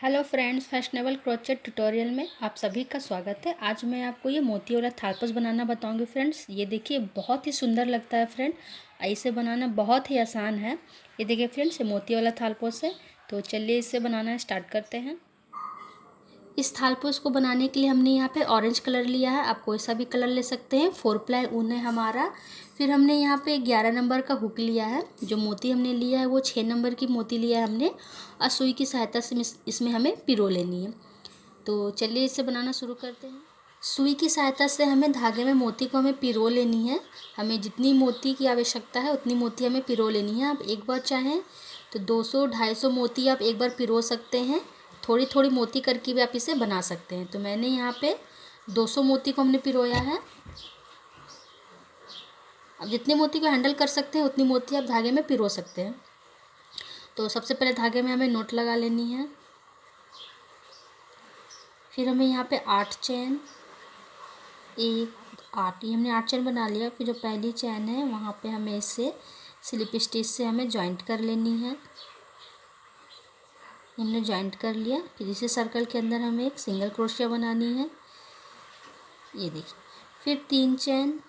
Hello friends, fashionable crochet tutorial में आप सभी का स्वागत है। आज मैं आपको ये मोती वाला थालपोस बनाना बताऊंगी फ्रेंड्स। ये देखिए बहुत ही सुंदर लगता है फ्रेंड। इसे बनाना बहुत ही आसान है। ये देखिए फ्रेंड्स, ये मोती वाला थालपोस है। तो चलिए इसे बनाना स्टार्ट करते हैं। इस थालपोस को बनाने के लिए हमने यहाँ पे ऑरेंज कलर लिया है। आप कोई सा भी कलर ले सकते हैं। 4 प्लाई ऊन है हमारा। फिर हमने यहाँ पे 11 नंबर का हुक लिया है। जो मोती हमने लिया है वो 6 नंबर की मोती लिया है हमने, और सुई की सहायता से इसमें हमें पिरो लेनी है। तो चलिए इसे बनाना शुरू करते हैं। सुई की सहायता से हमें धागे में मोती को हमें पिरो लेनी है। हमें जितनी मोती की आवश्यकता है उतनी मोती हमें पिरो लेनी है। आप एक बार चाहें तो 200-250 मोती आप एक बार पिरो सकते हैं। थोड़ी थोड़ी मोती करके भी आप इसे बना सकते हैं। तो मैंने यहाँ पे 200 मोती को हमने पिरोया है। अब जितनी मोती को हैंडल कर सकते हैं उतनी मोती आप धागे में पिरो सकते हैं। तो सबसे पहले धागे में हमें नोट लगा लेनी है। फिर हमें यहाँ पे 8 चैन, 1 8, ये हमने 8 चैन बना लिया। फिर जो पहली चैन है वहाँ पे हमें इसे स्लिप स्टिच से हमें जॉइंट कर लेनी है। हमने जॉइंट कर लिया। फिर इसी सर्कल के अंदर हमें एक सिंगल क्रोशिया बनानी है। ये देखिए। फिर 3 चैन,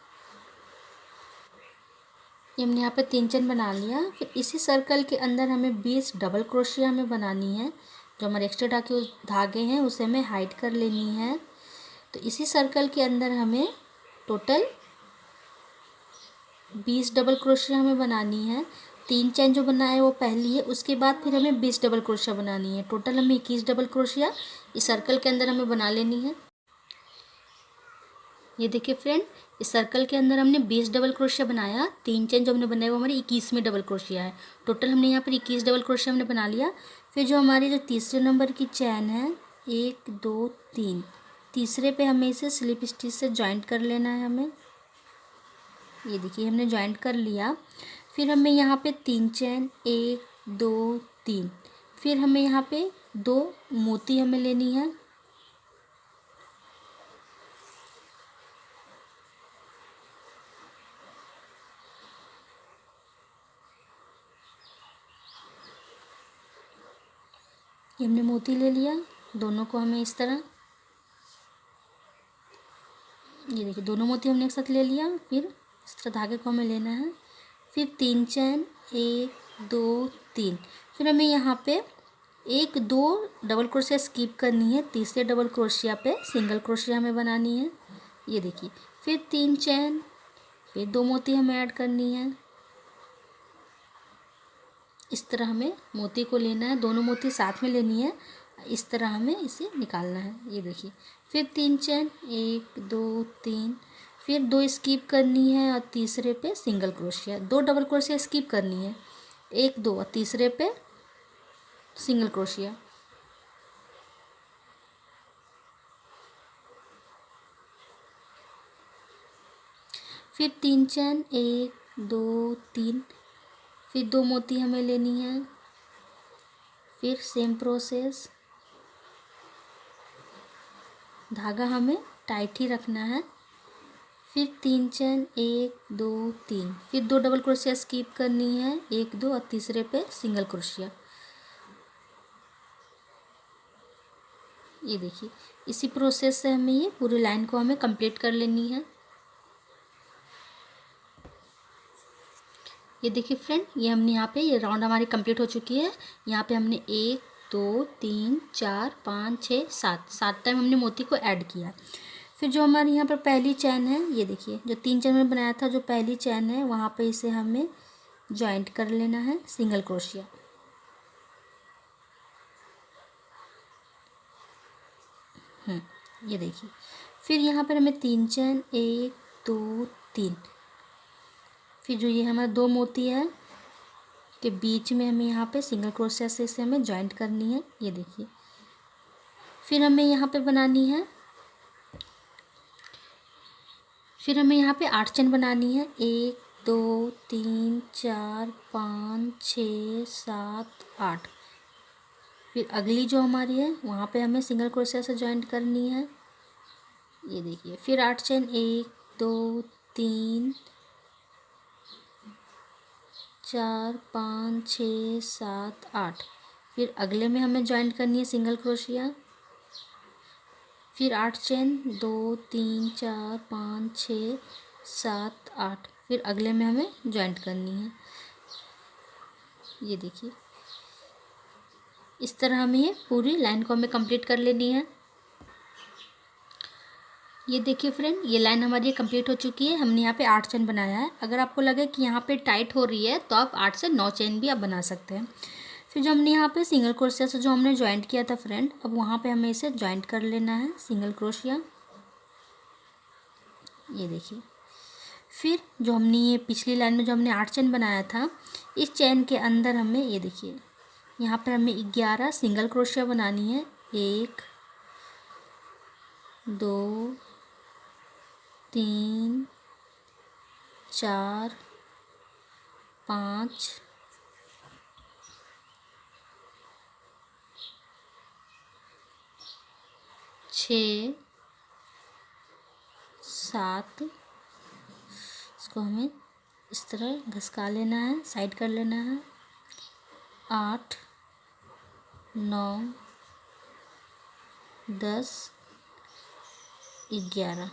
ये हमने यहाँ पे 3 चैन बना लिया। फिर इसी सर्कल के अंदर हमें 20 डबल क्रोशिया हमें बनानी है। जो हमारे एक्स्ट्रा धागे हैं उसे हमें हाइड कर लेनी है। तो इसी सर्कल के अंदर हमें टोटल 20 डबल क्रोशिया हमें बनानी है। 3 चैन जो बना है वो पहली है, उसके बाद फिर हमें 20 डबल क्रोशिया बनानी है। टोटल हमें 21 डबल क्रोशिया इस सर्कल के अंदर हमें बना लेनी है। ये देखिए फ्रेंड, इस सर्कल के अंदर हमने 20 डबल क्रोशिया बनाया। 3 चेन जो हमने बनाया वो हमारी 21वें डबल क्रोशिया है। टोटल हमने यहाँ पर 21 डबल क्रोशिया हमने बना लिया। फिर जो हमारी जो तीसरे नंबर की चैन है, 1 2 3, तीसरे पे हमें इसे स्लिप स्टिच से जॉइंट कर लेना है हमें। ये देखिए हमने जॉइंट कर लिया। फिर हमें यहाँ पे 3 चैन, 1 2 3, फिर हमें यहाँ पे 2 मोती हमें लेनी है। ये हमने मोती ले लिया। दोनों को हमें इस तरह, ये देखिए दोनों मोती हमने एक साथ ले लिया। फिर इस तरह धागे को हमें लेना है। फिर 3 चैन, 1 2 3, फिर हमें यहाँ पे 1 2 डबल क्रोशिया स्किप करनी है। तीसरे डबल क्रोशिया पे सिंगल क्रोशिया हमें बनानी है। ये देखिए। फिर 3 चैन, फिर 2 मोती हमें ऐड करनी है। इस तरह हमें मोती को लेना है। दोनों मोती साथ में लेनी है। इस तरह हमें इसे निकालना है। ये देखिए। फिर 3 चैन, 1 2 3, फिर 2 स्किप करनी है और तीसरे पे single crochet. 2 double crochet skip करनी है, 1 2 और तीसरे पे सिंगल क्रोशिया। फिर 3 चैन, 1 2 3, फिर 2 मोती हमें लेनी है। फिर सेम प्रोसेस, धागा हमें टाइट ही रखना है। फिर 3 चैन, 1 2 3, फिर 2 डबल क्रोशिया स्किप करनी है, 1 2 और तीसरे पे सिंगल क्रोशिया। ये देखिए। इसी प्रोसेस से हमें ये पूरी लाइन को हमें कंप्लीट कर लेनी है। ये देखिए फ्रेंड, ये हमने यहाँ पे ये राउंड हमारी कंप्लीट हो चुकी है। यहाँ पे हमने 1 2 3 4 5 6 7 टाइम हमने मोती को ऐड किया। फिर जो हमारे यहाँ पर पहली चैन है, ये देखिए जो 3 चैन में बनाया था, जो पहली चैन है वहाँ पे इसे हमें जॉइंट कर लेना है सिंगल क्रोशिया। ये देखिए। फिर यहाँ पर हमें 3 चैन, 1 2 3, फिर जो ये हमारा 2 मोती है के बीच में हमें यहाँ पे सिंगल क्रोशिया से इसे हमें जॉइंट करनी है। ये देखिए। फिर हमें यहाँ पे बनानी है, फिर हमें यहाँ पे 8 चैन बनानी है। 1 2 3 4 5 6 7 8, फिर अगली जो हमारी है वहाँ पे हमें सिंगल क्रोशिया से जॉइंट करनी है। ये देखिए। फिर 8 चैन, 1 2 3 4 5 6 7 8, फिर अगले में हमें ज्वाइंट करनी है सिंगल क्रोशिया, फिर 8 चेन, 2 3 4 5 6 7 8, फिर अगले में हमें ज्वाइंट करनी है। ये देखिए इस तरह हमें ये पूरी लाइन को हमें कंप्लीट कर लेनी है। ये देखिए फ्रेंड, ये लाइन हमारी कंप्लीट हो चुकी है। हमने यहाँ पे 8 चेन बनाया है। अगर आपको लगे कि यहाँ पे टाइट हो रही है तो आप 8 से 9 चेन भी आप बना सकते हैं। फिर जो हमने यहाँ पे सिंगल क्रोशिया से जो हमने ज्वाइंट किया था फ्रेंड, अब वहाँ पे हमें इसे ज्वाइंट कर लेना है सिंगल क्रोशिया। ये देखिए, फिर जो हमने ये पिछली लाइन में जो हमने 8 चेन बनाया था, इस चेन के अंदर हमें ये देखिए यहाँ पर हमें 11 सिंगल क्रोशिया बनानी है। 1 2 3 4 5 6 7, इसको हमें इस तरह घसका लेना है, साइड कर लेना है। 8 9 10 11,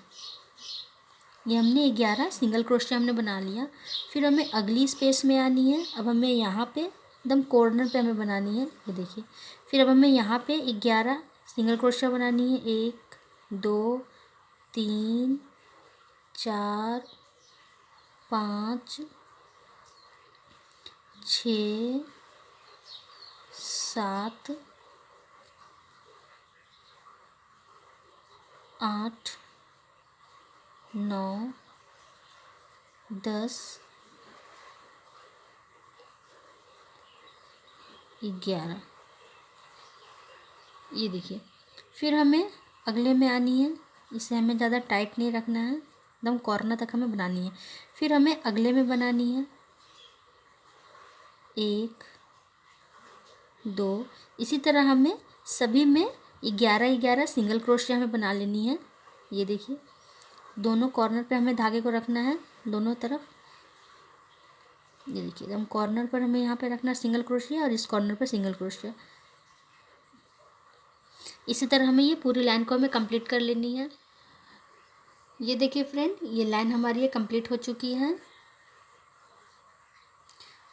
ये हमने 11 सिंगल क्रोशिया हमने बना लिया। फिर हमें अगली स्पेस में आनी है। अब हमें यहाँ पे एकदम कॉर्नर पे हमें बनानी है। ये देखिए, फिर अब हमें यहाँ पे 11 सिंगल क्रोशिया बनानी है। 1 2 3 4 5 6 7 8 9 10 11। ये देखिए, फिर हमें अगले में आनी है। इसे हमें ज़्यादा टाइट नहीं रखना है, एकदम कॉर्नर तक हमें बनानी है। फिर हमें अगले में बनानी है 1 2, इसी तरह हमें सभी में 11 सिंगल क्रोशिया हमें बना लेनी है। ये देखिए, दोनों कॉर्नर पे हमें धागे को रखना है, दोनों तरफ। ये देखिए, एकदम कॉर्नर पर हमें यहाँ पे रखना है सिंगल क्रोशिया और इस कॉर्नर पर सिंगल क्रोशिया। इसी तरह हमें ये पूरी लाइन को हमें कंप्लीट कर लेनी है। ये देखिए फ्रेंड, ये लाइन हमारी ये कंप्लीट हो चुकी है।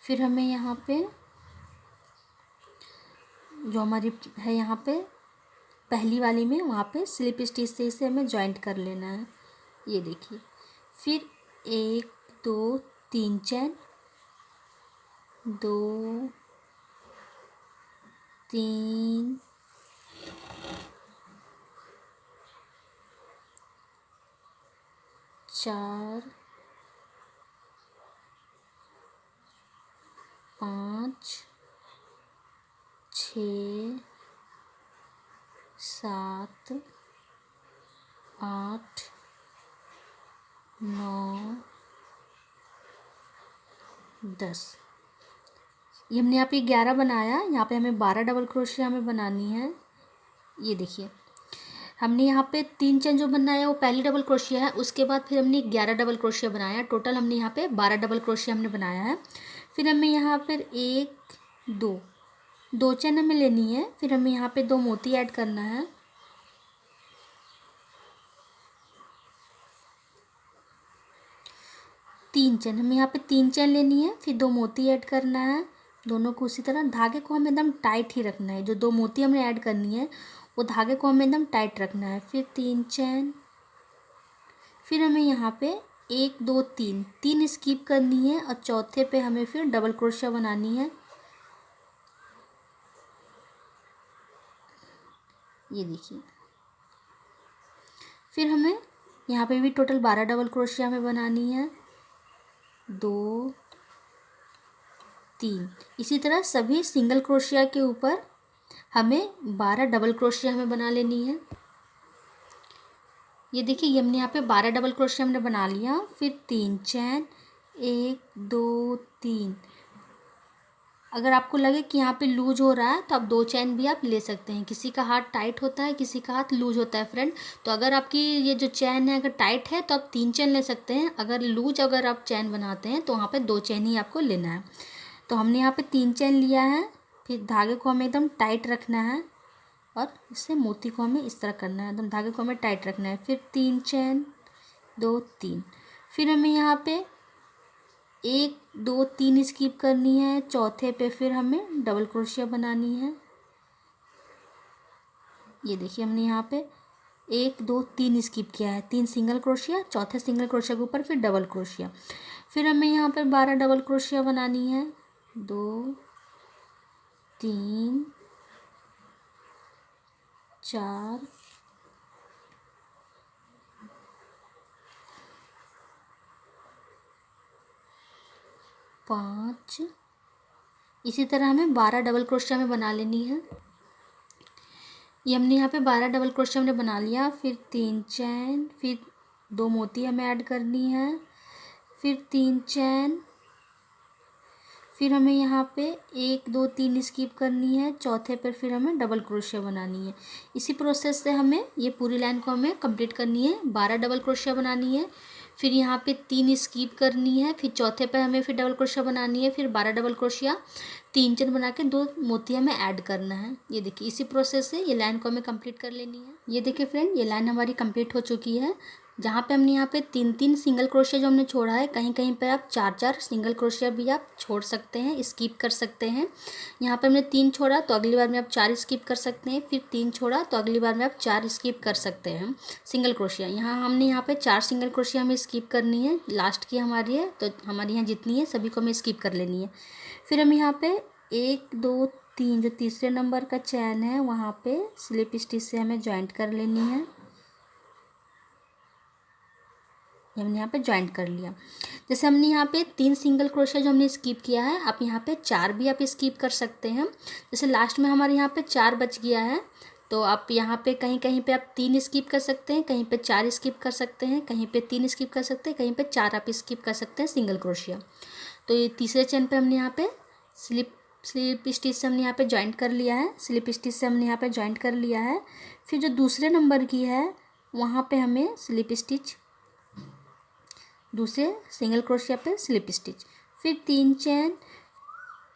फिर हमें यहाँ पे जो हमारी है यहाँ पे पहली वाली में, वहाँ पे स्लिप स्टिच से इसे हमें ज्वाइंट कर लेना है। ये देखिए, फिर 1 2 3 चेन, 2 3 4 5 6 7 8 9 10। ये हमने यहाँ पे 11 बनाया। यहाँ पे हमें 12 डबल क्रोशिया हमें बनानी है। ये देखिए, हमने यहाँ पे 3 चेन जो बनाया वो पहली डबल क्रोशिया है। उसके बाद फिर हमने 11 डबल क्रोशिया बनाया। टोटल हमने यहाँ पे 12 डबल क्रोशिया हमने बनाया है। फिर हमें यहाँ पर 1 2 चेन हमें लेनी है। फिर हमें यहाँ पे 2 मोती ऐड करना है। तीन चेन, हमें यहाँ पे 3 चेन लेनी है। फिर 2 मोती ऐड करना है। दोनों को उसी तरह धागे को हमें एकदम टाइट ही रखना है। जो 2 मोती हमने ऐड करनी है वो धागे को हमें एकदम टाइट रखना है। फिर 3 चेन, फिर हमें यहाँ पे 1 2 3 स्किप करनी है और चौथे पे हमें फिर डबल क्रोशिया बनानी है। ये देखिए, फिर हमें यहाँ पे भी टोटल 12 डबल क्रोशिया हमें बनानी है। 2 3, इसी तरह सभी सिंगल क्रोशिया के ऊपर हमें 12 डबल क्रोशिया हमें बना लेनी है। ये देखिए, ये हमने यहाँ पे 12 डबल क्रोशिया हमने बना लिया। फिर 3 चेन, 1 2 3। अगर आपको लगे कि यहाँ पे लूज हो रहा है तो आप 2 चैन भी आप ले सकते हैं। किसी का हाथ टाइट होता है, किसी का हाथ लूज होता है फ्रेंड। तो अगर आपकी ये जो चैन है अगर टाइट है तो आप 3 चैन ले सकते हैं। अगर लूज अगर आप चैन बनाते हैं तो वहाँ पे 2 चैन ही आपको लेना है। तो हमने यहाँ पे 3 चैन लिया है। फिर धागे को हमें एकदम टाइट रखना है और इससे मोती को हमें इस तरह करना है, एकदम धागे को हमें टाइट रखना है। फिर 3 चैन 2 3, फिर हमें यहाँ पे 1 2 3 स्किप करनी है। चौथे पे फिर हमें डबल क्रोशिया बनानी है। ये देखिए हमने यहाँ पे 1 2 3 स्किप किया है, 3 सिंगल क्रोशिया, चौथे सिंगल क्रोशिया के ऊपर फिर डबल क्रोशिया। फिर हमें यहाँ पे 12 डबल क्रोशिया बनानी है। 2 3 4 5, इसी तरह हमें 12 डबल क्रोशिया में बना लेनी है। ये हमने यहाँ पे 12 डबल क्रोशिया हमने बना लिया। फिर 3 चैन, फिर 2 मोती हमें ऐड करनी है, फिर 3 चैन, फिर हमें यहाँ पे 1 2 3 स्किप करनी है। चौथे पर फिर हमें डबल क्रोशिया बनानी है। इसी प्रोसेस से हमें ये पूरी लाइन को हमें कंप्लीट करनी है। 12 डबल क्रोशिया बनानी है, फिर यहाँ पे 3 स्किप करनी है, फिर चौथे पे हमें फिर डबल क्रोशिया बनानी है, फिर 12 डबल क्रोशिया, 3 चेन बना के 2 मोती हमें ऐड करना है। ये देखिए इसी प्रोसेस से ये लाइन को हमें कंप्लीट कर लेनी है। ये देखिए फ्रेंड, ये लाइन हमारी कंप्लीट हो चुकी है। जहाँ पे हमने यहाँ पे 3 3 सिंगल क्रोशिया जो हमने छोड़ा है, कहीं कहीं पे आप 4 4 सिंगल क्रोशिया भी आप छोड़ सकते हैं, स्किप कर सकते हैं। यहाँ पे हमने 3 छोड़ा तो अगली बार में आप 4 स्किप कर सकते हैं, फिर 3 छोड़ा तो अगली बार में आप 4 स्किप कर सकते हैं सिंगल क्रोशिया। हमने यहाँ पे 4 सिंगल क्रोशिया हमें स्किप करनी है, लास्ट की हमारी है, तो हमारी यहाँ जितनी है सभी को हमें स्किप कर लेनी है। फिर हम यहाँ पे 1 2 3 जो तीसरे नंबर का चैन है वहाँ पे स्लिप स्टिच से हमें ज्वाइंट कर लेनी है। हमने यहाँ पे ज्वाइंट कर लिया। जैसे हमने यहाँ पे 3 सिंगल क्रोशिया जो हमने स्किप किया है, आप यहाँ पे 4 भी आप स्किप कर सकते हैं। जैसे लास्ट में हमारे यहाँ पे 4 बच गया है, तो आप यहाँ पे कहीं कहीं पे आप 3 स्किप कर सकते हैं, कहीं पे 4 स्किप कर सकते हैं, कहीं पे 3 स्किप कर सकते हैं, कहीं पे 4 आप स्किप कर सकते हैं सिंगल क्रोशिया। तो ये तीसरे चैन पे हमने यहाँ पे स्लिप स्टिच से हमने यहाँ पे ज्वाइंट कर लिया है, स्लिप स्टिच से हमने यहाँ पे ज्वाइंट कर लिया है। फिर जो दूसरे नंबर की है वहाँ पे हमें स्लिप स्टिच, दूसरे single crochet pay slip stitch, फिर 3 चैन।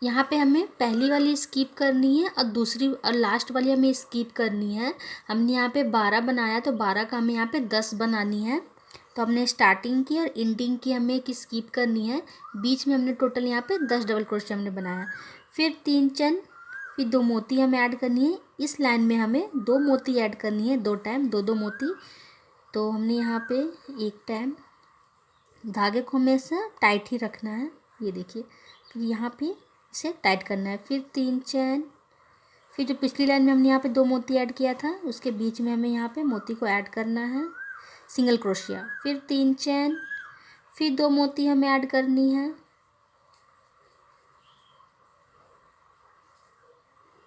यहाँ पे हमें पहली वाली स्किप करनी है और दूसरी और लास्ट वाली हमें स्किप करनी है। हमने यहाँ पे 12 बनाया तो 12 का हमें यहाँ पे 10 बनानी है। तो हमने स्टार्टिंग की और एंडिंग की हमें एक स्किप करनी है, बीच में हमने टोटल यहाँ पे 10 डबल क्रोशिया हमने बनाया। फिर 3 चैन, फिर 2 मोती हमें ऐड करनी है। इस लाइन में हमें 2 मोती ऐड करनी है, 2 टाइम 2 2 मोती। तो हमने यहाँ पे एक टाइम धागे को हमेशा टाइट ही रखना है। ये देखिए, फिर यहाँ पे इसे टाइट करना है। फिर 3 चैन, फिर जो पिछली लाइन में हमने यहाँ पे 2 मोती ऐड किया था उसके बीच में हमें यहाँ पे मोती को ऐड करना है, सिंगल क्रोशिया। फिर 3 चैन, फिर 2 मोती हमें ऐड करनी है,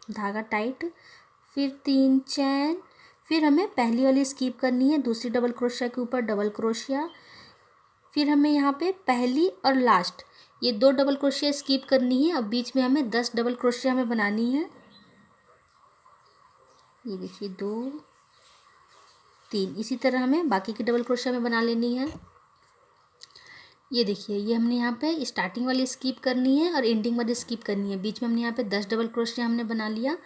धागा टाइट, फिर 3 चैन, फिर हमें पहली वाली स्किप करनी है, दूसरी डबल क्रोशिया के ऊपर डबल क्रोशिया। फिर हमें यहाँ पे पहली और लास्ट ये 2 डबल क्रोशिया स्किप करनी है और बीच में हमें 10 डबल क्रोशिया हमें बनानी है। ये देखिए 2 3, इसी तरह हमें बाकी की डबल क्रोशिया में बना लेनी है। ये देखिए, ये हमने यहाँ पे स्टार्टिंग वाली स्किप करनी है और एंडिंग वाली स्किप करनी है, बीच में हमने यहाँ पे 10 डबल क्रोशिया हमने बना लिया।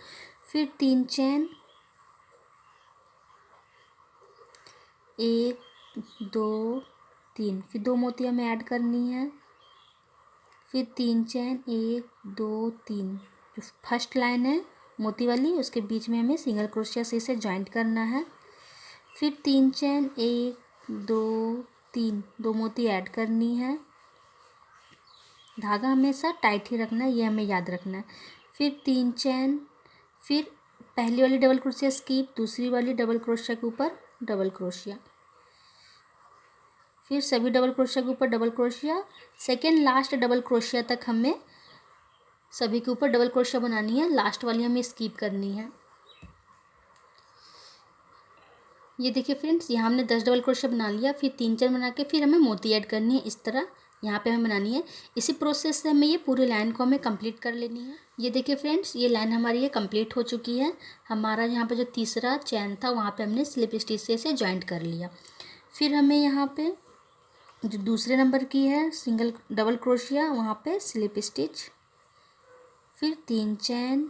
फिर 3 चैन, 1 2 3, फिर 2 मोती हमें ऐड करनी है। फिर 3 चैन, 1 2 3, जो फर्स्ट लाइन है मोती वाली उसके बीच में हमें सिंगल क्रोशिया से इसे ज्वाइंट करना है। फिर 3 चैन, 1 2 3, 2 मोती ऐड करनी है, धागा हमेशा टाइट ही रखना है, ये हमें याद रखना है। फिर 3 चैन, फिर पहली वाली डबल क्रोशिया स्किप, दूसरी वाली डबल क्रोशिया के ऊपर डबल क्रोशिया, फिर सभी डबल क्रोशिया के ऊपर double crochet, second last double crochet तक हमें सभी के ऊपर डबल क्रोशिया बनानी है, लास्ट वाली हमें स्किप करनी है। ये देखिए फ्रेंड्स, यहाँ हमने 10 डबल क्रोशिया बना लिया। फिर 3 चैन बना के फिर हमें मोती ऐड करनी है, इस तरह यहाँ पे हमें बनानी है। इसी प्रोसेस से हमें ये पूरी लाइन को हमें कंप्लीट कर लेनी है। ये देखिए फ्रेंड्स, ये लाइन हमारी ये कंप्लीट हो चुकी है। हमारा यहाँ पे जो तीसरा चैन था वहाँ पे हमने स्लिप स्टिच से इसे ज्वाइंट कर लिया। फिर हमें यहाँ पे जो दूसरे नंबर की है सिंगल डबल क्रोशिया वहाँ पे स्लिप स्टिच, फिर 3 चैन।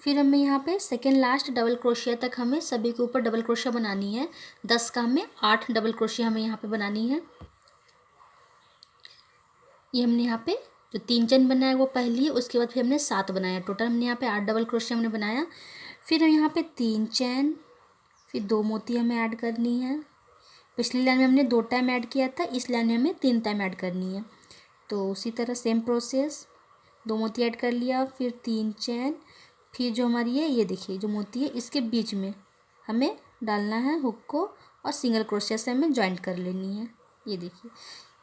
फिर हमें यहाँ पे सेकेंड लास्ट डबल क्रोशिया तक हमें सभी के ऊपर डबल क्रोशिया बनानी है। 10 का हमें 8 डबल क्रोशिया हमें यहाँ पे बनानी है। ये हमने यहाँ पे जो 3 चैन बनाया वो पहली है, उसके बाद फिर हमने 7 बनाया। टोटल हमने यहाँ पे 8 डबल क्रोशिया हमने बनाया। फिर हम यहाँ पे 3 चैन, फिर 2 मोती हमें ऐड करनी है। पिछली लाइन में हमने 2 टाइम ऐड किया था, इस लाइन में हमें 3 टाइम ऐड करनी है। तो उसी तरह सेम प्रोसेस, 2 मोती ऐड कर लिया, फिर 3 चैन। फिर जो हमारी है ये देखिए जो मोती है इसके बीच में हमें डालना है हुक को और सिंगल क्रोशिया से हमें जॉइंट कर लेनी है। ये देखिए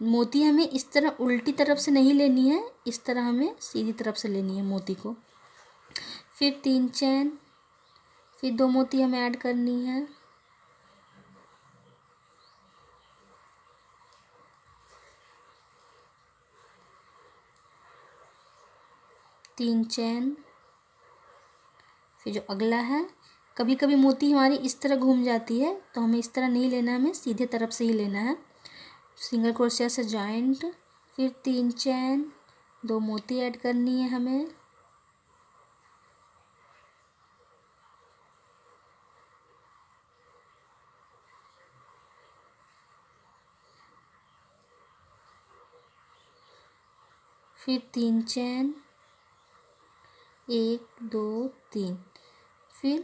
मोती हमें इस तरह उल्टी तरफ से नहीं लेनी है, इस तरह हमें सीधी तरफ से लेनी है मोती को। फिर 3 चैन, फिर 2 मोती हमें ऐड करनी है। तीन चैन, फिर जो अगला है, कभी कभी मोती हमारी इस तरह घूम जाती है तो हमें इस तरह नहीं लेना है, हमें सीधे तरफ से ही लेना है। सिंगल क्रोशिया से जॉइंट, फिर 3 चैन, 2 मोती ऐड करनी है हमें। फिर 3 चैन, 1 2 3। फिर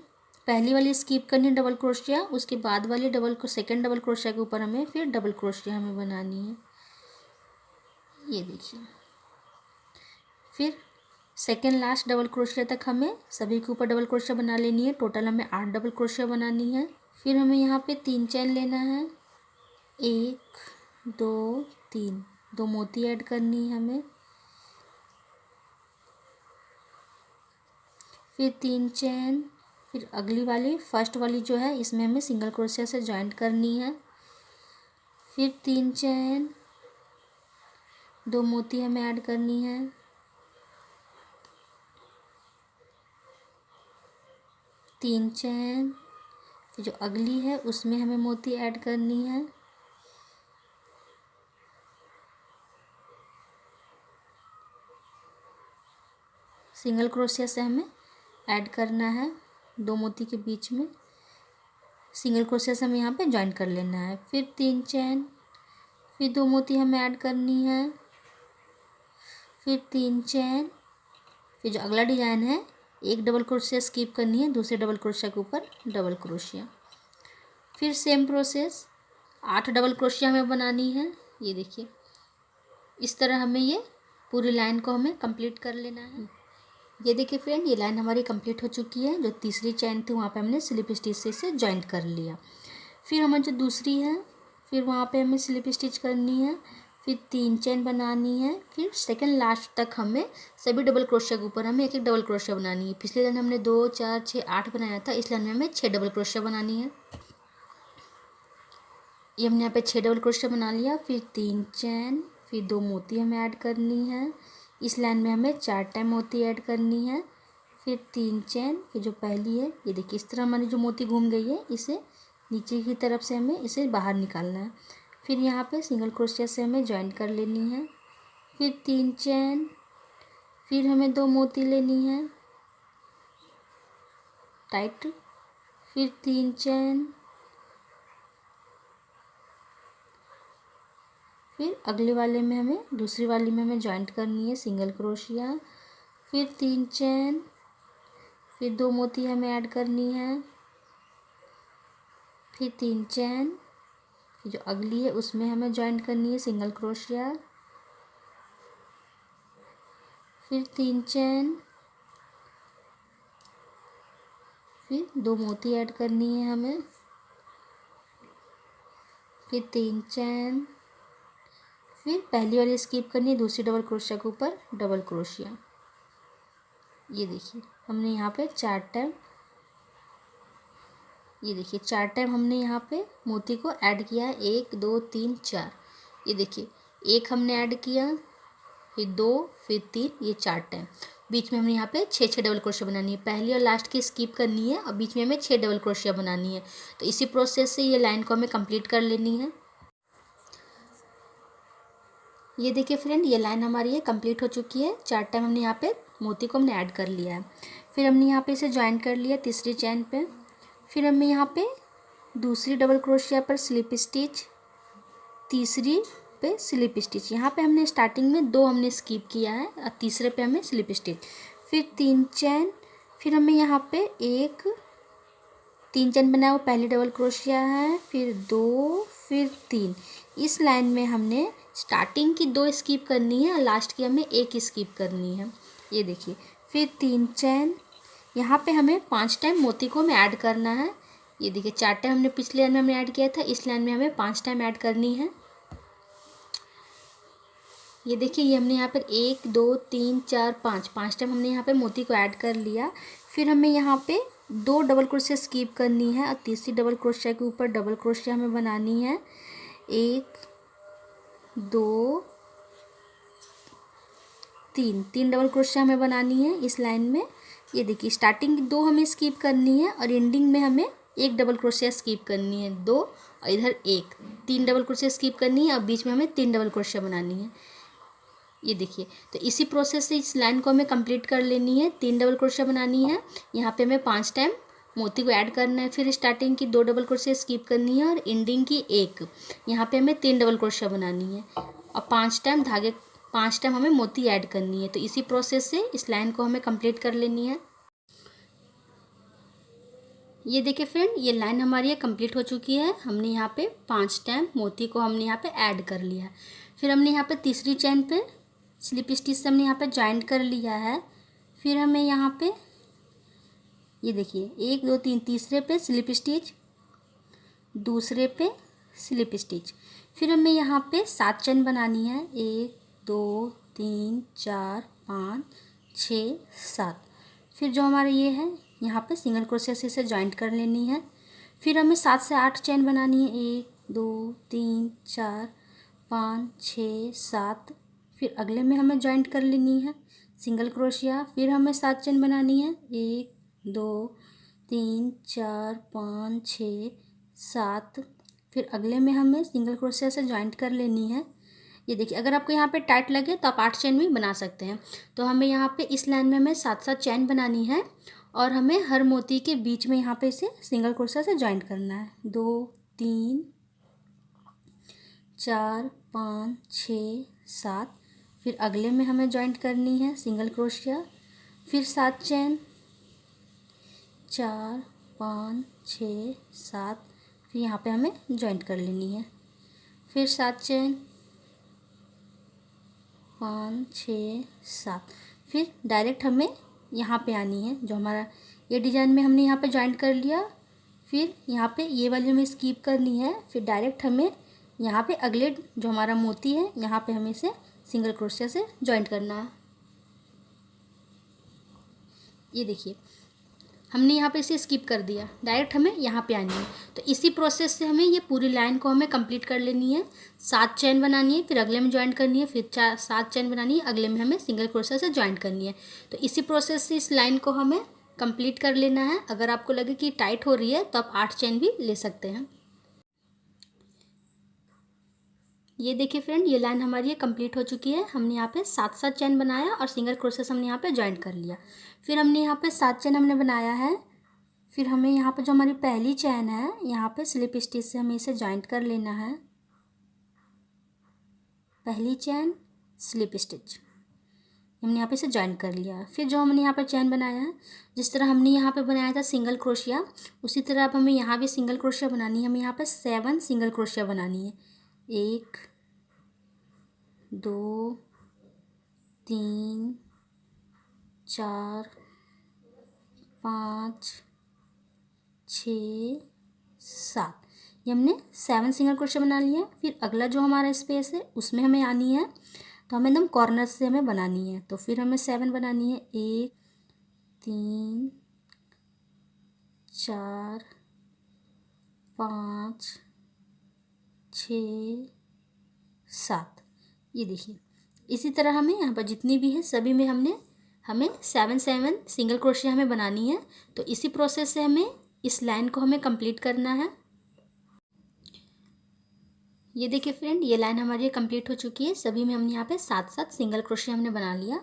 पहली वाली स्किप करनी है डबल क्रोशिया, उसके बाद वाली सेकंड डबल क्रोशिया के ऊपर हमें फिर डबल क्रोशिया हमें बनानी है। ये देखिए फिर सेकेंड लास्ट डबल क्रोशिया तक हमें सभी के ऊपर डबल क्रोशिया बना लेनी है। टोटल हमें 8 डबल क्रोशिया बनानी है। फिर हमें यहाँ पे 3 चैन लेना है, 1 2 3, 2 मोती ऐड करनी है हमें। फिर 3 चैन, फिर अगली वाली फर्स्ट वाली जो है इसमें हमें सिंगल क्रोशिया से जॉइंट करनी है। फिर 3 चैन, 2 मोती हमें ऐड करनी है। तीन चैन, फिर जो अगली है उसमें हमें मोती ऐड करनी है। सिंगल क्रोशिया से हमें ऐड करना है 2 मोती के बीच में, सिंगल क्रोशिया से हमें यहाँ पे जॉइन कर लेना है। फिर 3 चैन, फिर 2 मोती हमें ऐड करनी है। फिर 3 चैन, फिर जो अगला डिज़ाइन है एक डबल क्रोशिया स्किप करनी है, दूसरे डबल क्रोशिया के ऊपर डबल क्रोशिया। फिर सेम प्रोसेस 8 डबल क्रोशिया हमें बनानी है। ये देखिए इस तरह हमें ये पूरी लाइन को हमें कंप्लीट कर लेना है। ये देखिए फ्रेंड ये लाइन हमारी कंप्लीट हो चुकी है। जो तीसरी चैन थी वहाँ पे हमने स्लिप स्टिच से इसे जॉइंट कर लिया। फिर हमारी जो दूसरी है फिर वहाँ पे हमें स्लिप स्टिच करनी है, फिर 3 चैन बनानी है। फिर सेकंड लास्ट तक हमें सभी डबल क्रोशिया के ऊपर हमें एक एक डबल क्रोशिया बनानी है। पिछले लाइन हमने 2 4 6 8 बनाया था, इस लाइन में हमें 6 डबल क्रोशिया बनानी है। ये हमने यहाँ पे 6 डबल क्रोशिया बना लिया। फिर 3 चैन, फिर 2 मोती हमें ऐड करनी है। इस लाइन में हमें 4 टाइम मोती ऐड करनी है। फिर 3 चैन, फिर जो पहली है ये देखिए इस तरह हमारी जो मोती घूम गई है इसे नीचे की तरफ से हमें इसे बाहर निकालना है। फिर यहाँ पे सिंगल क्रोशिया से हमें जॉइंट कर लेनी है। फिर 3 चैन, फिर हमें 2 मोती लेनी है टाइट। फिर 3 चैन, फिर अगले वाले में हमें दूसरी वाली में हमें जॉइंट करनी है सिंगल क्रोशिया। फिर 3 चैन, फिर 2 मोती हमें ऐड करनी है। फिर 3 चैन, फिर जो अगली है उसमें हमें जॉइंट करनी है सिंगल क्रोशिया। फिर 3 चैन, फिर 2 मोती ऐड करनी है हमें। फिर 3 चैन, फिर पहली वाली स्किप करनी है, दूसरी डबल क्रोशिया के ऊपर डबल क्रोशिया। ये देखिए हमने यहाँ पे 4 टाइम, ये देखिए 4 टाइम हमने यहाँ पे मोती को ऐड किया है, 1 2 3 4। ये देखिए एक हमने ऐड किया, फिर 2, फिर 3, ये 4 टाइम। बीच में हमने यहाँ पे 6 डबल क्रोशिया बनानी है। पहली और लास्ट की स्किप करनी है और बीच में हमें 6 डबल क्रोशिया बनानी है। तो इसी प्रोसेस से ये लाइन को हमें कंप्लीट कर लेनी है। ये देखिए फ्रेंड, ये लाइन हमारी है कंप्लीट हो चुकी है। 4 टाइम हमने यहाँ पे मोती को हमने ऐड कर लिया है। फिर हमने यहाँ पे इसे ज्वाइन कर लिया तीसरी चैन पे। फिर हमने यहाँ पे दूसरी डबल क्रोशिया पर स्लिप स्टिच, तीसरी पे स्लिप स्टिच। यहाँ पे हमने स्टार्टिंग में 2 हमने स्किप किया है और तीसरे पे हमें स्लिप स्टिच। फिर 3 चैन, फिर हमें यहाँ पे 3 चैन बनाया, वो पहली डबल क्रोशिया है, फिर 2, फिर 3। इस लाइन में हमने स्टार्टिंग की 2 स्किप करनी है और लास्ट की हमें 1 स्किप करनी है। ये देखिए, फिर 3 चैन। यहाँ पे हमें 5 टाइम मोती को हमें ऐड करना है। ये देखिए 4 टाइम हमने पिछले लाइन में हमने ऐड किया था, इस लाइन में हमें 5 टाइम ऐड करनी है। ये देखिए, ये हमने यहाँ पर 1 2 3 4 5 टाइम हमने यहाँ पे मोती को ऐड कर लिया। फिर हमें यहाँ पे 2 डबल क्रोशिया स्किप करनी है और तीसरी डबल क्रोशिया के ऊपर डबल क्रोशिया हमें बनानी है। 1 2 3 डबल क्रोशिया हमें बनानी है इस लाइन में। ये देखिए, स्टार्टिंग की 2 हमें स्किप करनी है और एंडिंग में हमें 1 डबल क्रोशिया स्किप करनी है, 2 और इधर 1, 3 डबल क्रोशिया स्किप करनी है और बीच में हमें 3 डबल क्रोशिया बनानी है। ये देखिए, तो इसी प्रोसेस से इस लाइन को हमें कंप्लीट कर लेनी है। 3 डबल क्रोशिया बनानी है, यहाँ पे हमें 5 टाइम मोती को ऐड करना है। फिर स्टार्टिंग की 2 डबल क्रोशिया स्किप करनी है और एंडिंग की 1, यहाँ पे हमें 3 डबल क्रोशिया बनानी है और 5 टाइम हमें मोती ऐड करनी है। तो इसी प्रोसेस से इस लाइन को हमें कंप्लीट कर लेनी है। ये देखिए फ्रेंड, ये लाइन हमारी ये कंप्लीट हो चुकी है। हमने यहाँ पे 5 टाइम मोती को हमने यहाँ पे ऐड कर लिया है। फिर हमने यहाँ पे तीसरी चैन पे स्लिप स्टिच से हमने यहाँ पे जॉइंट कर लिया है। फिर हमें यहाँ पे ये देखिए 1 2 3, तीसरे पे स्लिप स्टिच, दूसरे पे स्लिप स्टिच। फिर हमें यहाँ पे 7 चैन बनानी है, 1 2 3 4 5 6 7। फिर जो हमारे ये है यहाँ पे सिंगल क्रोशिया से इसे जॉइंट कर लेनी है। फिर हमें 7 से 8 चैन बनानी है, 1 2 3 4 5 6 7। फिर अगले में हमें जॉइंट कर लेनी है सिंगल क्रोशिया। फिर हमें 7 चैन बनानी है, 1 2 3 4 5 6 7। फिर अगले में हमें सिंगल क्रोशिया से जॉइंट कर लेनी है। ये देखिए, अगर आपको यहाँ पे टाइट लगे तो आप 8 चैन भी बना सकते हैं। तो हमें यहाँ पे इस लाइन में हमें 7 चैन बनानी है और हमें हर मोती के बीच में यहाँ पे इसे सिंगल क्रोशिया से जॉइंट करना है। 2 3 4 5 6 7। फिर अगले में हमें जॉइंट करनी है सिंगल क्रोशिया। फिर 7 चैन, 4 5 6 7। फिर यहाँ पे हमें जॉइंट कर लेनी है। फिर 7 चैन, 5 6 7। फिर डायरेक्ट हमें यहाँ पे आनी है, जो हमारा ये डिजाइन में हमने यहाँ पे जॉइंट कर लिया। फिर यहाँ पे ये वाली हमें स्किप करनी है। फिर डायरेक्ट हमें यहाँ पे अगले जो हमारा मोती है यहाँ पे हमें इसे सिंगल क्रोशिया से जॉइंट करना है। ये देखिए, हमने यहाँ पे इसे स्किप कर दिया, डायरेक्ट हमें यहाँ पे आनी है। तो इसी प्रोसेस से हमें ये पूरी लाइन को हमें कंप्लीट कर लेनी है। 7 चैन बनानी है, फिर अगले में ज्वाइंट करनी है, फिर 7 चैन बनानी है, अगले में हमें सिंगल क्रोशिया से ज्वाइंट करनी है। तो इसी प्रोसेस से इस लाइन को हमें कंप्लीट कर लेना है। अगर आपको लगे कि टाइट हो रही है तो आप 8 चैन भी ले सकते हैं। ये देखिए फ्रेंड, ये लाइन हमारी ये कंप्लीट हो चुकी है। हमने यहाँ पे 7 चैन बनाया और सिंगल क्रोशिया हमने यहाँ पे ज्वाइंट कर लिया। फिर हमने यहाँ पे 7 चैन हमने बनाया है। फिर हमें यहाँ पे जो हमारी पहली चैन है यहाँ पे स्लिप स्टिच से हमें इसे ज्वाइंट कर लेना है। पहली चैन, स्लिप स्टिच, हमने यहाँ पे इसे ज्वाइंट कर लिया। फिर जो हमने यहाँ पर चैन बनाया है, जिस तरह हमने यहाँ पे बनाया था सिंगल क्रोशिया, उसी तरह अब हमें यहाँ भी सिंगल क्रोशिया बनानी है। हमें यहाँ पे 7 सिंगल क्रोशिया बनानी है, 1 2 3 4 5 6 7। ये हमने 7 सिंगल क्रोशिया बना लिया है। फिर अगला जो हमारा स्पेस है उसमें हमें आनी है, तो हमें एकदम कॉर्नर से हमें बनानी है। तो फिर हमें 7 बनानी है, 1 3 4 5 6 7। ये देखिए, इसी तरह हमें यहाँ पर जितनी भी है सभी में हमें 7 सिंगल क्रोशिया हमें बनानी है। तो इसी प्रोसेस से हमें इस लाइन को हमें कंप्लीट करना है। ये देखिए फ्रेंड, ये लाइन हमारी कंप्लीट हो चुकी है। सभी में हमने यहाँ पे 7 सिंगल क्रोशिया हमने बना लिया।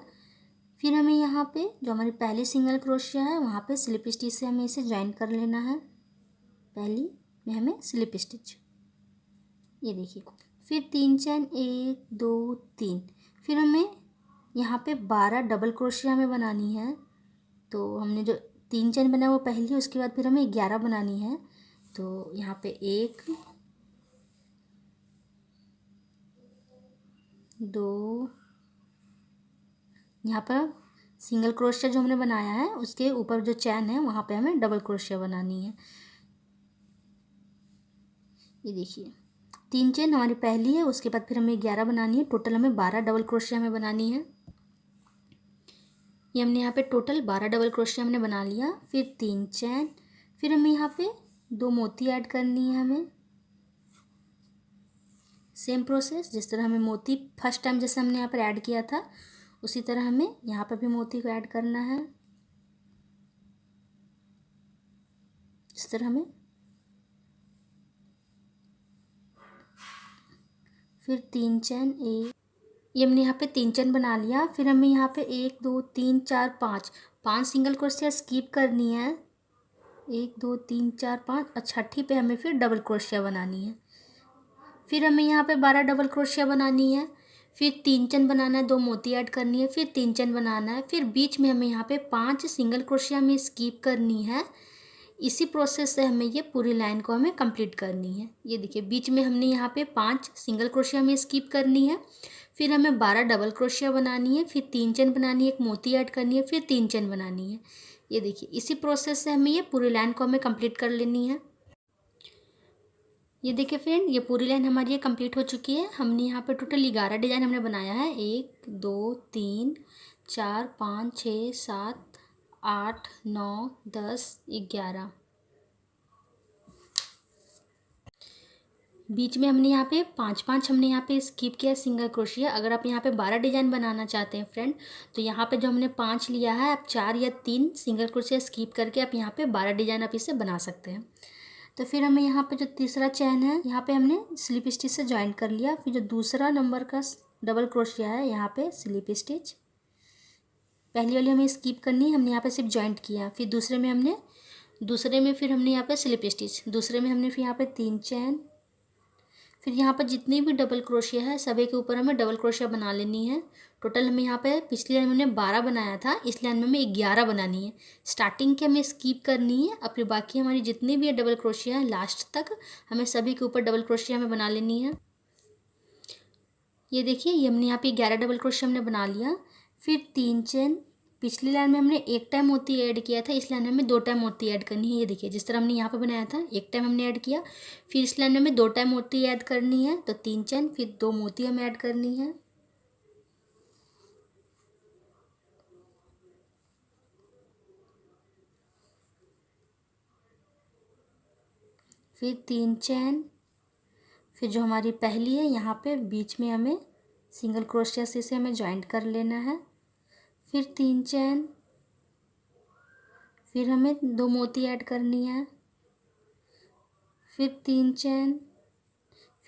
फिर हमें यहाँ पे जो हमारी पहली सिंगल क्रोशिया है वहाँ पे स्लिप स्टिच से हमें इसे ज्वाइन कर लेना है। पहली में हमें स्लिप स्टिच, ये देखिए। फिर 3 चैन 1 2 3। फिर हमें यहाँ पे 12 डबल क्रोशिया हमें बनानी है। तो हमने जो 3 चैन बनाया वो पहली, उसके बाद फिर हमें 11 बनानी है। तो यहाँ पे 1 2, यहाँ पर सिंगल क्रोशिया जो हमने बनाया है उसके ऊपर जो चैन है वहाँ पे हमें डबल क्रोशिया बनानी है। ये देखिए 3 चेन हमारी पहली है, उसके बाद फिर हमें 11 बनानी है। टोटल हमें 12 डबल क्रोशिया हमें बनानी है। ये हमने यहाँ पे टोटल 12 डबल क्रोशिया हमने बना लिया। फिर 3 चैन, फिर हमें यहाँ पे 2 मोती ऐड करनी है। हमें सेम प्रोसेस, जिस तरह हमें मोती फर्स्ट टाइम जैसे हमने यहाँ पर ऐड किया था उसी तरह हमें यहाँ पर भी मोती को ऐड करना है। इस तरह हमें फिर 3 चैन एक, ये हमने यहाँ पे 3 चैन बना लिया। फिर हमें यहाँ पे 1 2 3 4 5 सिंगल क्रोशिया स्किप करनी है। 1 2 3 4 5 और छठी पे हमें फिर डबल क्रोशिया बनानी है। फिर हमें यहाँ पे 12 डबल क्रोशिया बनानी है। फिर 3 चैन बनाना है, 2 मोती ऐड करनी है, फिर 3 चैन बनाना है। फिर बीच में हमें यहाँ पे 5 सिंगल क्रोशिया हमें स्किप करनी है। इसी प्रोसेस से हमें ये पूरी लाइन को हमें कंप्लीट करनी है। ये देखिए बीच में हमने यहाँ पे 5 सिंगल क्रोशिया हमें स्किप करनी है। फिर हमें 12 डबल क्रोशिया बनानी है, फिर 3 चैन बनानी है, एक मोती ऐड करनी है, फिर 3 चैन बनानी है। ये देखिए इसी प्रोसेस से हमें ये पूरी लाइन को हमें कंप्लीट कर लेनी है। ये देखिए फ्रेंड, ये पूरी लाइन हमारी ये कंप्लीट हो चुकी है। हमने यहाँ पे टोटल 11 डिजाइन हमने बनाया है। 1 2 3 4 5 6 7 8 9 10 11। बीच में हमने यहाँ पे 5 हमने यहाँ पे स्किप किया सिंगल क्रोशिया। अगर आप यहाँ पे 12 डिजाइन बनाना चाहते हैं फ्रेंड, तो यहाँ पे जो हमने 5 लिया है, आप 4 या 3 सिंगल क्रोशिया स्किप करके आप यहाँ पे 12 डिजाइन आप इसे बना सकते हैं। तो फिर हमें यहाँ पे जो तीसरा चैन है यहाँ पे हमने स्लिप स्टिच से ज्वाइन कर लिया। फिर जो दूसरा नंबर का डबल क्रोशिया है यहाँ पे स्लिप स्टिच, पहली वाली हमें स्किप करनी है, हमने यहाँ पे सिर्फ ज्वाइंट किया। फिर दूसरे में फिर हमने यहाँ पे स्लिप स्टिच, दूसरे में हमने फिर यहाँ पे 3 चैन। फिर यहाँ पर जितनी भी डबल क्रोशिया है सभी के ऊपर हमें डबल क्रोशिया बना लेनी है। टोटल हमें यहाँ पे पिछली लाइन में हमने 12 बनाया था, इस लाइन में हमें 11 बनानी है। स्टार्टिंग के हमें स्किप करनी है, और फिर बाकी हमारी जितनी भी डबल क्रोशिया है लास्ट तक हमें सभी के ऊपर डबल क्रोशिया हमें बना लेनी है। ये देखिए ये हमने यहाँ पे 11 डबल क्रोशिया हमने बना लिया। फिर 3 चैन, पिछली लाइन में हमने 1 टाइम मोती ऐड किया था, इस लाइन में हमें 2 टाइम मोती ऐड करनी है। ये देखिए जिस तरह हमने यहाँ पे बनाया था 1 टाइम हमने ऐड किया, फिर इस लाइन में हमें 2 टाइम मोती ऐड करनी है। तो 3 चैन, फिर 2 मोती हमें ऐड करनी है। फिर 3 चैन, फिर जो हमारी पहली है यहाँ पे बीच में हमें सिंगल क्रोशिया से इसे हमें ज्वाइंट कर लेना है। फिर 3 चैन, फिर हमें 2 मोती ऐड करनी है, फिर 3 चैन।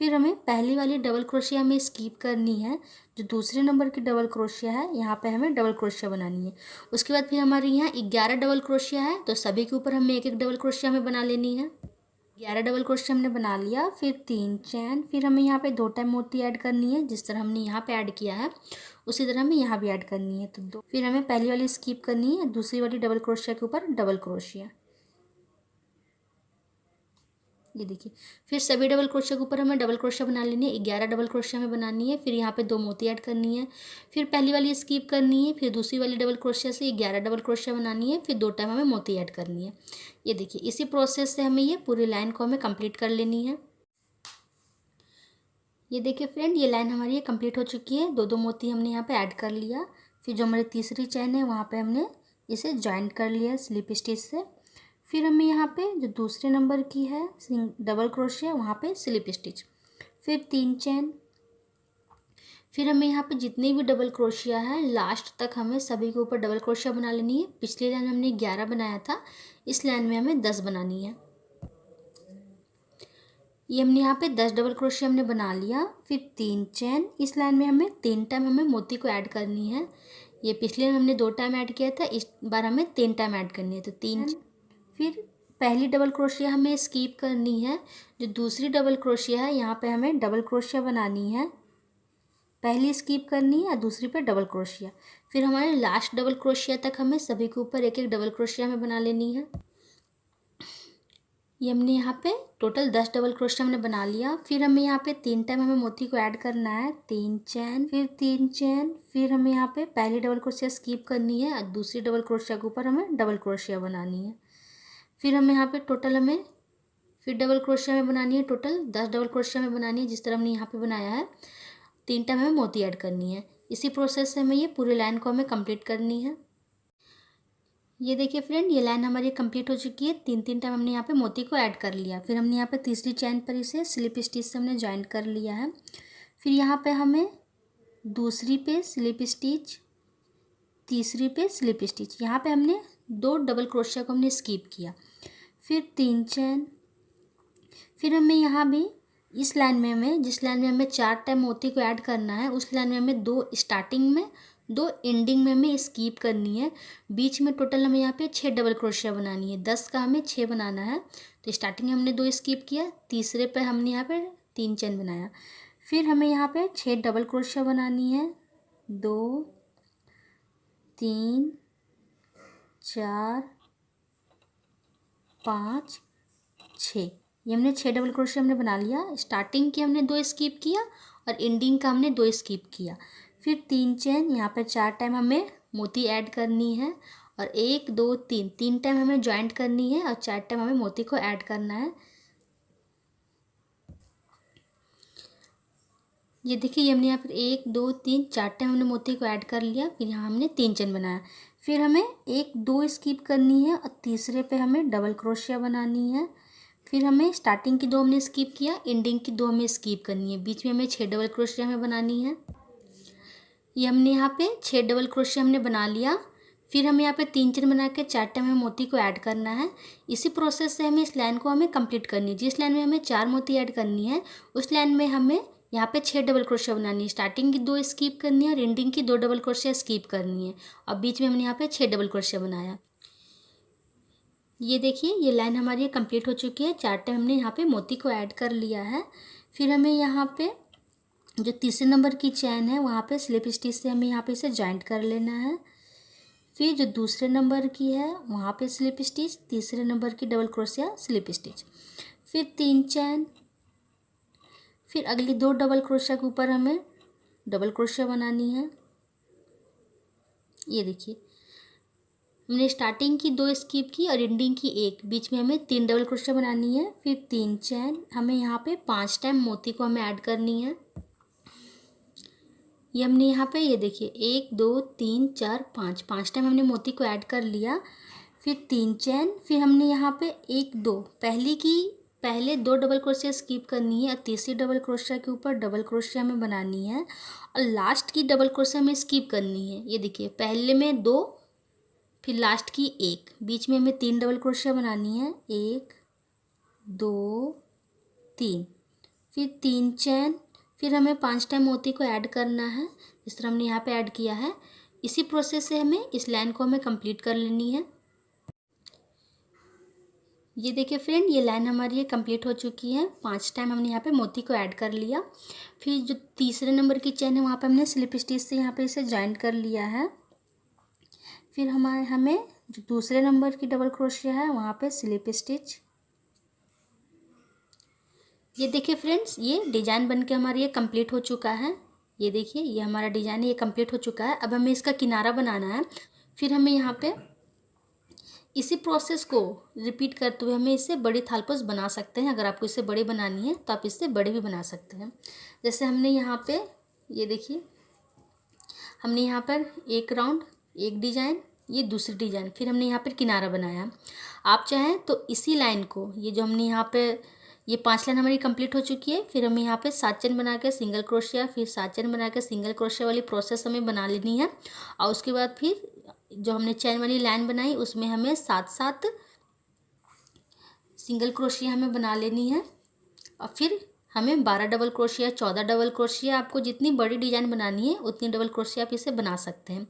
फिर हमें पहली वाली डबल क्रोशिया हमें स्किप करनी है। जो दूसरे नंबर की डबल क्रोशिया है यहाँ पे हमें डबल क्रोशिया बनानी है। उसके बाद फिर हमारे यहाँ 11 डबल क्रोशिया है, तो सभी के ऊपर हमें 1 डबल क्रोशिया हमें बना लेनी है। 11 डबल क्रोशिया हमने बना लिया। फिर 3 चैन, फिर हमें यहाँ पे 2 टाइम मोती ऐड करनी है, जिस तरह हमने यहाँ पे ऐड किया है उसी तरह हमें यहाँ भी ऐड करनी है। तो 2, फिर हमें पहली वाली स्किप करनी है, दूसरी वाली डबल क्रोशिया के ऊपर डबल क्रोशिया। ये देखिए फिर सभी डबल क्रोशिया के ऊपर हमें डबल क्रोशिया बना लेनी है। 11 डबल क्रोशिया हमें बनानी है। फिर यहाँ पे 2 मोती ऐड करनी है, फिर पहली वाली स्किप करनी है, फिर दूसरी वाली डबल क्रोशिया से 11 डबल क्रोशिया बनानी है, फिर 2 टाइम हमें मोती ऐड करनी है। ये देखिए इसी प्रोसेस से हमें ये पूरी लाइन को हमें कंप्लीट कर लेनी है। ये देखिए फ्रेंड, ये लाइन हमारी ये कंप्लीट हो चुकी है। 2 मोती हमने यहाँ पे ऐड कर लिया। फिर जो हमारी तीसरी चैन है वहाँ पे हमने इसे ज्वाइंट कर लिया स्लिप स्टिच से। फिर हमें यहाँ पे जो दूसरे नंबर की है डबल क्रोशिया वहाँ पे स्लिप स्टिच, फिर 3 चैन। फिर हमें यहाँ पे जितनी भी डबल क्रोशिया है लास्ट तक हमें सभी के ऊपर डबल क्रोशिया बना लेनी है। पिछली लाइन में हमने 11 बनाया था, इस लाइन में हमें 10 बनानी है। ये हमने यहाँ पे 10 डबल क्रोशिया हमने बना लिया। फिर 3 चेन, इस लाइन में हमें 3 टाइम हमें मोती को ऐड करनी है। ये पिछले में हमने 2 टाइम ऐड किया था, इस बार हमें 3 टाइम ऐड करनी है, तो 3। फिर पहली डबल क्रोशिया हमें स्किप करनी है। जो दूसरी डबल क्रोशिया है यहाँ पे हमें डबल क्रोशिया बनानी है, पहली स्किप करनी है और दूसरी पे डबल क्रोशिया। फिर हमारे लास्ट डबल क्रोशिया तक हमें सभी के ऊपर एक एक डबल क्रोशिया हमें बना लेनी है। ये हमने यहाँ पे टोटल 10 डबल क्रोशिया हमने बना लिया। फिर हमें यहाँ पे 3 टाइम हमें मोती को ऐड करना है, 3 चैन, फिर 3 चैन। फिर हमें यहाँ पे पहली डबल क्रोशिया स्किप करनी है और दूसरी डबल क्रोशिया के ऊपर हमें डबल क्रोशिया बनानी है। फिर हमें यहाँ पे टोटल हमें फिर डबल क्रोशिया में बनानी है, टोटल 10 डबल क्रोशिया में बनानी है जिस तरह हमने यहाँ पे बनाया है। 3 टाइम हमें मोती ऐड करनी है। इसी प्रोसेस से हमें ये पूरी लाइन को हमें कंप्लीट करनी है। ये देखिए फ्रेंड, ये लाइन हमारी कंप्लीट हो चुकी है। 3 टाइम हमने यहाँ पे मोती को ऐड कर लिया। फिर हमने यहाँ पे तीसरी चैन पर इसे स्लिप स्टिच से हमने ज्वाइन कर लिया है। फिर यहाँ पे हमें दूसरी पे स्लिप स्टिच, तीसरी पे स्लिप स्टिच, यहाँ पे हमने 2 डबल क्रोशिया को हमने स्किप किया। फिर 3 चैन। फिर हमें यहाँ भी इस लाइन में हमें, जिस लाइन में हमें 4 टाइम मोती को ऐड करना है, उस लाइन में हमें 2 स्टार्टिंग में, 2 एंडिंग में हमें स्किप करनी है। बीच में टोटल हमें यहाँ पे 6 डबल क्रोशिया बनानी है। 10 का हमें 6 बनाना है। तो स्टार्टिंग में हमने 2 स्किप किया, तीसरे पे हमने यहाँ पे 3 चैन बनाया। फिर हमें यहाँ पे 6 डबल क्रोशिया बनानी है, 2 3 4 5 6। ये हमने 6 डबल क्रोशिया हमने बना लिया। स्टार्टिंग की हमने 2 स्किप किया और एंडिंग का हमने 2 स्किप किया। फिर 3 चैन, यहाँ पर 4 टाइम हमें मोती ऐड करनी है और 1 2 3 3 टाइम हमें ज्वाइंट करनी है और 4 टाइम हमें मोती को ऐड करना है। ये देखिए, ये हमने यहाँ पर 1 2 3 4 टाइम हमने मोती को ऐड कर लिया। फिर यहाँ हमने 3 चैन बनाया। फिर हमें 1 2 स्किप करनी है और तीसरे पे हमें डबल क्रोशिया बनानी है। फिर हमें स्टार्टिंग की 2 हमने स्किप किया, एंडिंग की 2 हमें स्किप करनी है। बीच में हमें 6 डबल क्रोशिया हमें बनानी है। ये हमने यहाँ पे 6 डबल क्रोशिया हमने बना लिया। फिर हमें यहाँ पे 3 चेन बना के 4 टाइम हमें मोती को ऐड करना है। इसी प्रोसेस से हमें इस लाइन को हमें कंप्लीट करनी है। जिस लाइन में हमें 4 मोती ऐड करनी है, उस लाइन में हमें यहाँ पे 6 डबल क्रोशिया बनानी है। स्टार्टिंग की 2 स्किप करनी है और एंडिंग की 2 डबल क्रोशिया स्किप करनी है। और बीच में हमने यहाँ पे 6 डबल क्रोशिया बनाया। ये देखिए, ये लाइन हमारी कंप्लीट हो चुकी है। 4 टाइम हमने यहाँ पे मोती को ऐड कर लिया है। फिर हमें यहाँ पे जो तीसरे नंबर की चैन है वहाँ पे स्लिप स्टिच से हमें यहाँ पे इसे जॉइंट कर लेना है। फिर जो दूसरे नंबर की है वहाँ पे स्लिप स्टिच, तीसरे नंबर की डबल क्रोशिया स्लिप स्टिच, फिर 3 चैन। फिर अगली 2 डबल क्रोशिया के ऊपर हमें डबल क्रोशिया बनानी है। ये देखिए, हमने स्टार्टिंग की 2 स्किप की और एंडिंग की 1, बीच में हमें 3 डबल क्रोशिया बनानी है। फिर 3 चैन, हमें यहाँ पे 5 टाइम मोती को हमें ऐड करनी है। ये हमने यहाँ पे, ये देखिए, 1 2 3 4 5 टाइम हमने मोती को ऐड कर लिया। फिर 3 चैन। फिर हमने यहाँ पे 1 2 पहले 2 डबल क्रोशिया स्किप करनी है और तीसरी डबल क्रोशिया के ऊपर डबल क्रोशिया हमें बनानी है और लास्ट की डबल क्रोशिया हमें स्किप करनी है। ये देखिए, पहले में 2, फिर लास्ट की 1, बीच में हमें 3 डबल क्रोशिया बनानी है, 1 2 3, फिर 3 चैन। फिर हमें 5 टाइम मोती को ऐड करना है, इस तरह हमने यहाँ पे ऐड किया है। इसी प्रोसेस से हमें इस लाइन को हमें कंप्लीट कर लेनी है। ये देखिए फ्रेंड, ये लाइन हमारी ये कंप्लीट हो चुकी है। 5 टाइम हमने यहाँ पे मोती को ऐड कर लिया। फिर जो तीसरे नंबर की चैन है वहाँ पे हमने स्लिप स्टिच से यहाँ पे इसे जॉइंट कर लिया है। फिर हमें जो दूसरे नंबर की डबल क्रोशिया है वहाँ पे स्लिप स्टिच। ये देखिए फ्रेंड्स, ये डिज़ाइन बन के हमारा ये कंप्लीट हो चुका है। ये देखिए, ये हमारा डिज़ाइन ये कंप्लीट हो चुका है। अब हमें इसका किनारा बनाना है। फिर हमें यहाँ पे इसी प्रोसेस को रिपीट करते हुए हमें इससे बड़ी थालपोस बना सकते हैं। अगर आपको इससे बड़ी बनानी है तो आप इससे बड़े भी बना सकते हैं। जैसे हमने यहाँ पे, ये देखिए, हमने यहाँ पर एक राउंड, एक डिज़ाइन, ये दूसरी डिज़ाइन, फिर हमने यहाँ पर किनारा बनाया। आप चाहें तो इसी लाइन को, ये जो हमने यहाँ पे, ये 5 लाइन हमारी कंप्लीट हो चुकी है। फिर हमें यहाँ पे 7 चेन बना के सिंगल क्रोशिया, फिर 7 चेन बना के सिंगल क्रोशिया वाली प्रोसेस हमें बना लेनी है। और उसके बाद फिर जो हमने चैन वाली लाइन बनाई उसमें हमें 7 7 सिंगल क्रोशिया हमें बना लेनी है। और फिर हमें 12 डबल क्रोशिया, 14 डबल क्रोशिया, आपको जितनी बड़ी डिज़ाइन बनानी है उतनी डबल क्रोशिया आप इसे बना सकते हैं।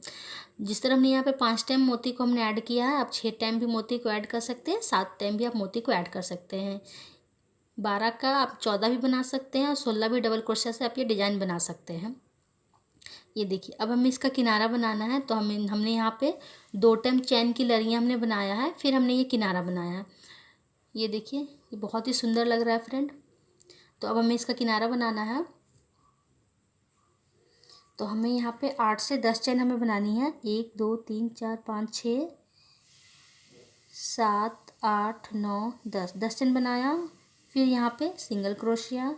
जिस तरह हमने यहाँ पे 5 टाइम मोती को हमने ऐड किया है, आप 6 टाइम भी मोती को ऐड कर सकते हैं, 7 टाइम भी आप मोती को ऐड कर सकते हैं। 12 का आप 14 भी बना सकते हैं और 16 भी डबल क्रोशिया से आप ये डिज़ाइन बना सकते हैं। ये देखिए, अब हमें इसका किनारा बनाना है, तो हमने यहाँ पे 2 टाइम चैन की लड़ियाँ हमने बनाया है, फिर हमने ये किनारा बनाया है। ये देखिए, ये बहुत ही सुंदर लग रहा है फ्रेंड। तो अब हमें इसका किनारा बनाना है, तो हमें यहाँ पे 8 से 10 चैन हमें बनानी है। 1 2 3 4 5 6 7 8 9 10 चैन बनाया। फिर यहाँ पे सिंगल क्रोशिया,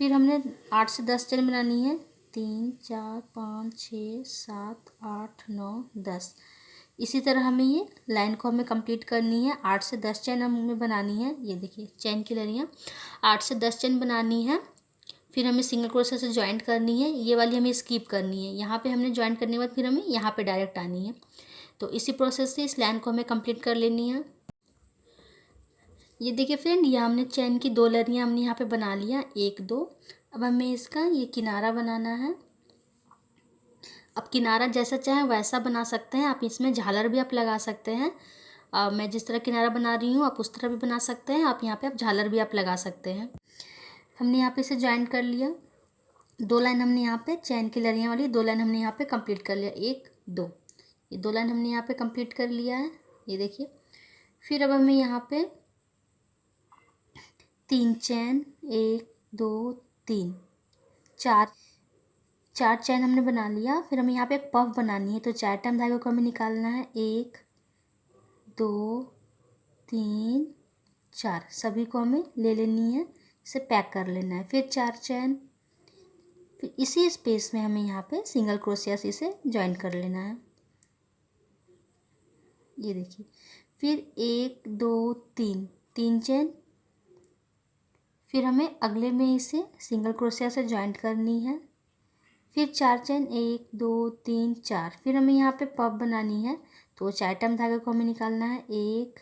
फिर हमने 8 से 10 चैन बनानी है। 3 4 5 6 7 8 9 10। इसी तरह हमें ये लाइन को हमें कंप्लीट करनी है। 8 से 10 चैन हमें बनानी है। ये देखिए, चैन की लड़ियाँ 8 से 10 चैन बनानी है। फिर हमें सिंगल क्रोशिया से ज्वाइंट करनी है, ये वाली हमें स्किप करनी है। यहाँ पे हमने ज्वाइंट करने के बाद फिर हमें यहाँ पे डायरेक्ट आनी है। तो इसी प्रोसेस से इस लाइन को हमें कंप्लीट कर लेनी है। ये देखिए फ्रेंड, ये हमने चैन की 2 लड़ियाँ हमने यहाँ पे बना लिया, 1 2। अब हमें इसका ये किनारा बनाना है। अब किनारा जैसा चाहे वैसा बना सकते हैं आप, इसमें झालर भी आप लगा सकते हैं। मैं जिस तरह किनारा बना रही हूँ आप उस तरह भी बना सकते हैं। आप यहाँ पे आप झालर भी आप लगा सकते हैं। हमने यहाँ पे इसे ज्वाइंट कर लिया। 2 लाइन हमने यहाँ पे चैन की लड़ियाँ वाली 2 लाइन हमने यहाँ पे कंप्लीट कर लिया, 1 2। ये 2 लाइन हमने यहाँ पे कंप्लीट कर लिया है। ये देखिए, फिर अब हमें यहाँ पे 3 चैन, 1 2 3 4 चैन हमने बना लिया। फिर हमें यहाँ पे एक पफ बनानी है, तो 4 टाइम धागे को हमें निकालना है। 1 2 3 4 सभी को हमें ले लेनी है, इसे पैक कर लेना है। फिर 4 चैन, फिर इसी स्पेस में हमें यहाँ पे सिंगल क्रोशिया से इसे ज्वाइन कर लेना है। ये देखिए, फिर 1 2 3 चैन, फिर हमें अगले में इसे सिंगल क्रोशिया से ज्वाइंट करनी है। फिर 4 चैन, 1 2 3 4। फिर हमें यहाँ पे पफ बनानी है, तो 4 टाइम धागे को हमें निकालना है। 1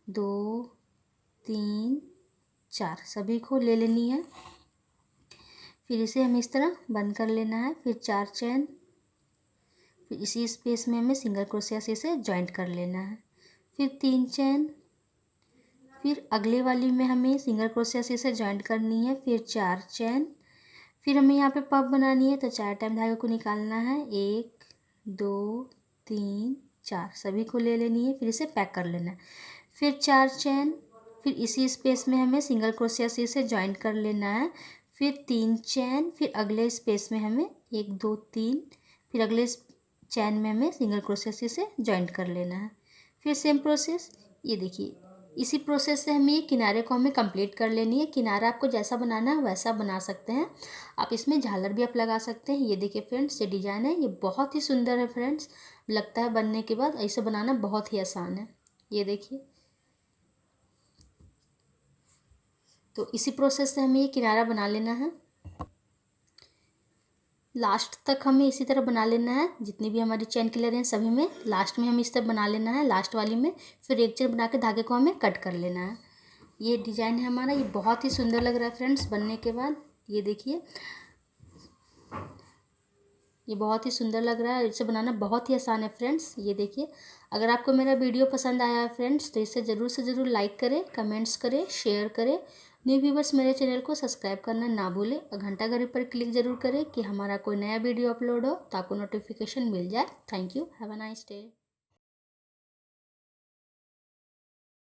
2 3 4 सभी को ले लेनी है। फिर इसे हमें इस तरह बंद कर लेना है। फिर 4 चैन, फिर इसी स्पेस में हमें सिंगल क्रोशिया से इसे ज्वाइंट कर लेना है। फिर 3 चैन, फिर अगले वाली में हमें सिंगल क्रोशिया से इसे ज्वाइंट करनी है। फिर 4 चैन, फिर हमें यहाँ पे पफ बनानी है, तो 4 टाइम धागे को निकालना है। 1 2 3 4 सभी को ले लेनी है, फिर इसे पैक कर लेना है। फिर 4 चैन, फिर इसी स्पेस में हमें सिंगल क्रोशिया से इसे ज्वाइंट कर लेना है। फिर 3 चैन, फिर अगले स्पेस में हमें 1 2 3, फिर अगले चैन में हमें सिंगल क्रोशिया से इसे ज्वाइंट कर लेना है। फिर सेम प्रोसेस। ये देखिए, इसी प्रोसेस से हमें ये किनारे को हमें कंप्लीट कर लेनी है। किनारा आपको जैसा बनाना है वैसा बना सकते हैं आप, इसमें झालर भी आप लगा सकते हैं। ये देखिए फ्रेंड्स, ये डिज़ाइन है, ये बहुत ही सुंदर है फ्रेंड्स। लगता है बनने के बाद ऐसे बनाना बहुत ही आसान है। ये देखिए, तो इसी प्रोसेस से हमें ये किनारा बना लेना है। लास्ट तक हमें इसी तरह बना लेना है। जितनी भी हमारी चैन की लड़ियाँ हैं सभी में लास्ट में हमें इस तरह बना लेना है, लास्ट वाली में। फिर एक चेन बना के धागे को हमें कट कर लेना है। ये डिज़ाइन है हमारा, ये बहुत ही सुंदर लग रहा है फ्रेंड्स बनने के बाद। ये देखिए, ये बहुत ही सुंदर लग रहा है। इसे बनाना बहुत ही आसान है फ्रेंड्स। ये देखिए, अगर आपको मेरा वीडियो पसंद आया है फ्रेंड्स, तो इसे ज़रूर से ज़रूर लाइक करें, कमेंट्स करें, शेयर करें। न्यू व्यूवर्स मेरे चैनल को सब्सक्राइब करना ना भूलें और घंटा घड़ी पर क्लिक ज़रूर करें कि हमारा कोई नया वीडियो अपलोड हो तो आपको नोटिफिकेशन मिल जाए। Thank you, have a nice day.